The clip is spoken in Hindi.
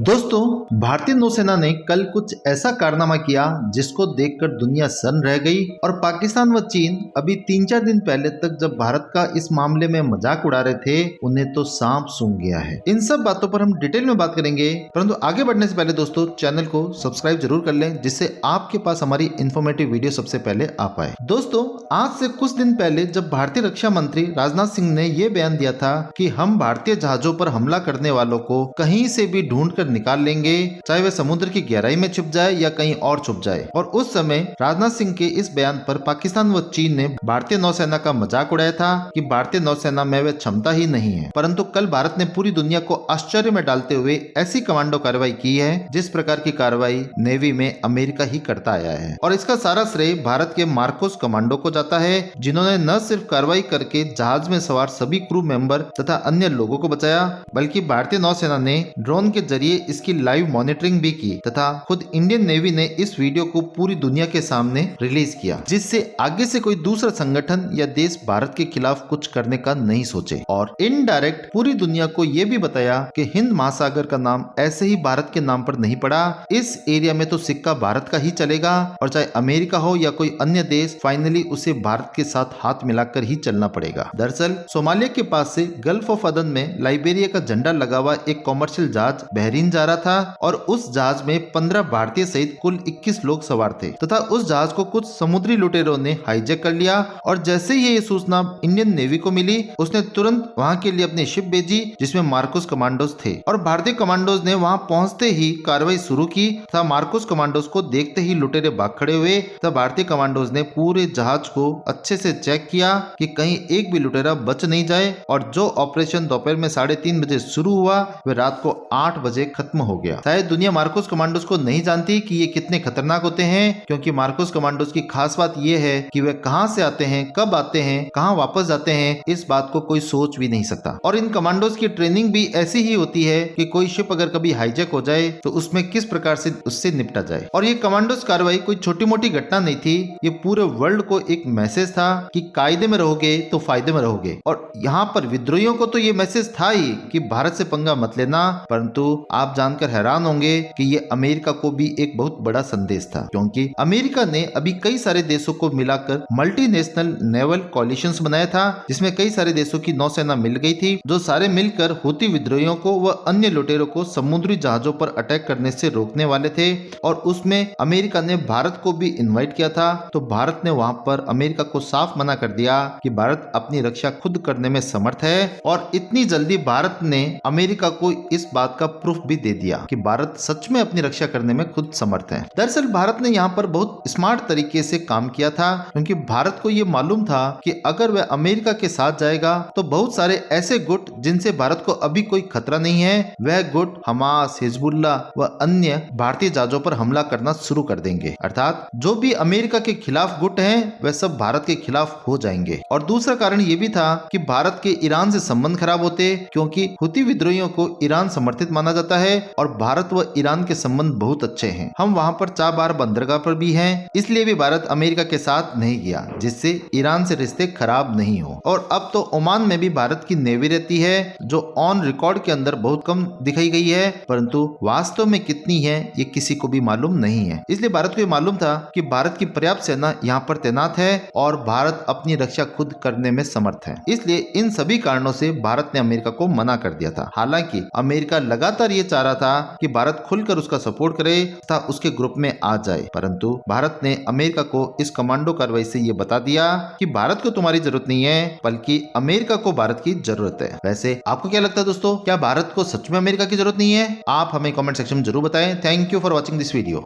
दोस्तों, भारतीय नौसेना ने कल कुछ ऐसा कारनामा किया जिसको देखकर दुनिया सन्न रह गई और पाकिस्तान व चीन अभी 3-4 दिन पहले तक जब भारत का इस मामले में मजाक उड़ा रहे थे, उन्हें तो सांप सूंघ गया है। इन सब बातों पर हम डिटेल में बात करेंगे, परंतु आगे बढ़ने से पहले दोस्तों चैनल को सब्सक्राइब जरूर कर लें, जिससे आपके पास हमारी इन्फॉर्मेटिव वीडियो सबसे पहले आ पाए। दोस्तों, आज से कुछ दिन पहले जब भारतीय रक्षा मंत्री राजनाथ सिंह ने यह बयान दिया था कि हम भारतीय जहाजों पर हमला करने वालों को कहीं से भी ढूंढ कर निकाल लेंगे, चाहे वह समुद्र की गहराई में छुप जाए या कहीं और छुप जाए। और उस समय राजनाथ सिंह के इस बयान पर पाकिस्तान व चीन ने भारतीय नौसेना का मजाक उड़ाया था कि भारतीय नौसेना में वह क्षमता ही नहीं है। परंतु कल भारत ने पूरी दुनिया को आश्चर्य में डालते हुए ऐसी कमांडो कार्रवाई की है जिस प्रकार की कार्रवाई नेवी में अमेरिका ही करता आया है। और इसका सारा श्रेय भारत के मार्कोस कमांडो को जाता है, जिन्होंने न सिर्फ कार्रवाई करके जहाज में सवार सभी क्रू मेंबर तथा अन्य लोगों को बचाया, बल्कि भारतीय नौसेना ने ड्रोन के जरिए इसकी लाइव मॉनिटरिंग भी की तथा खुद इंडियन नेवी ने इस वीडियो को पूरी दुनिया के सामने रिलीज किया, जिससे आगे से कोई दूसरा संगठन या देश भारत के खिलाफ कुछ करने का नहीं सोचे। और इनडायरेक्ट पूरी दुनिया को यह भी बताया कि हिंद महासागर का नाम ऐसे ही भारत के नाम पर नहीं पड़ा, इस एरिया में तो सिक्का भारत का ही चलेगा और चाहे अमेरिका हो या कोई अन्य देश, फाइनली उसे भारत के साथ हाथ मिलाकर ही चलना पड़ेगा। दरअसल सोमालिया के पास से गल्फ ऑफ अदन में लाइबेरिया का झंडा लगा हुआ एक कॉमर्शियल जहाज बहरीन जा रहा था और उस जहाज में 15 भारतीय सहित कुल 21 लोग सवार थे तथा उस जहाज को कुछ समुद्री लुटेरों ने हाईजैक कर लिया। और जैसे ही ये सूचना इंडियन नेवी को मिली, उसने तुरंत वहां के लिए अपनी शिप भेजी जिसमें मार्कोस कमांडोज थे। और भारतीय कमांडोज ने वहां पहुंचते ही कार्रवाई शुरू की तथा मार्कोस कमांडोज को देखते ही लुटेरे भाग खड़े हुए तथा भारतीय कमांडोज ने पूरे जहाज को अच्छे से चेक किया कि कहीं एक भी लुटेरा बच नहीं जाए। और जो ऑपरेशन दोपहर में 3:30 बजे शुरू हुआ वह रात को 8 बजे खत्म हो गया। शायद दुनिया मार्कोस कमांडोज को नहीं जानती कि ये कितने खतरनाक होते हैं, क्योंकि मार्कोस कमांडोज की खास बात यह है कि वे कहां से आते हैं, कब आते हैं, कहां वापस जाते हैं, इस बात को कोई सोच भी नहीं सकता। और इन कमांडोज की ट्रेनिंग भी ऐसी ही होती है कि कोई शिप अगर कभी हाईजैक हो जाए तो उसमें किस प्रकार से उससे निपटा जाए। और ये कमांडोज कार्रवाई कोई छोटी मोटी घटना नहीं थी, ये पूरे वर्ल्ड को एक मैसेज था कि कायदे में रहोगे तो फायदे में रहोगे। और यहाँ पर विद्रोहियों को तो ये मैसेज था ही कि भारत से पंगा मत लेना, परंतु आप जानकर हैरान होंगे कि ये अमेरिका को भी एक बहुत बड़ा संदेश था, क्योंकि अमेरिका ने अभी कई सारे देशों को मिलाकर मल्टीनेशनल नेवल कोलिशंस बनाया था, जिसमें कई सारे देशों की नौसेना मिल गई थी, जो सारे मिलकर हुती विद्रोहियों को व अन्य लुटेरों को समुद्री जहाजों पर अटैक करने से रोकने वाले थे। और उसमें अमेरिका ने भारत को भी इन्वाइट किया था, तो भारत ने वहां पर अमेरिका को साफ मना कर दिया कि भारत अपनी रक्षा खुद करने में समर्थ है। और इतनी जल्दी भारत ने अमेरिका को इस बात का प्रूफ भी दे दिया कि भारत सच में अपनी रक्षा करने में खुद समर्थ है। दरअसल भारत ने यहाँ पर बहुत स्मार्ट तरीके से काम किया था, क्योंकि भारत को ये मालूम था कि अगर वह अमेरिका के साथ जाएगा तो बहुत सारे ऐसे गुट जिनसे भारत को अभी कोई खतरा नहीं है, वह गुट हमास, हिजबुल्ला व अन्य भारतीय जहाजों पर हमला करना शुरू कर देंगे। अर्थात जो भी अमेरिका के खिलाफ गुट हैं, वह सब भारत के खिलाफ हो जाएंगे। और दूसरा कारण ये भी था कि भारत के ईरान से संबंध खराब होते, क्योंकि हुती विद्रोहियों को ईरान समर्थित माना जाता है और भारत व ईरान के संबंध बहुत अच्छे हैं। हम वहां पर चाबार बंदरगाह पर भी हैं, इसलिए भी भारत अमेरिका के साथ नहीं गया, जिससे ईरान से रिश्ते खराब नहीं हो। और अब तो ओमान में भी भारत की नेवी रहती है, जो ऑन रिकॉर्ड के अंदर बहुत कम दिखाई गई है, परंतु वास्तव में कितनी है ये किसी को भी मालूम नहीं है। इसलिए भारत को ये मालूम था कि भारत की पर्याप्त सेना यहाँ पर तैनात है और भारत अपनी रक्षा खुद करने में समर्थ है। इसलिए इन सभी कारणों से भारत ने अमेरिका को मना कर दिया था। हालांकि अमेरिका लगातार ये चाह रहा था कि भारत खुलकर उसका सपोर्ट करे तथा उसके ग्रुप में आ जाए, परंतु भारत ने अमेरिका को इस कमांडो कार्रवाई से ये बता दिया कि भारत को तुम्हारी जरूरत नहीं है, बल्कि अमेरिका को भारत की जरूरत है। वैसे आपको क्या लगता है दोस्तों, क्या भारत को सच में अमेरिका की जरूरत नहीं है? आप हमें कमेंट सेक्शन में जरूर बताएं। Thank you for watching this video.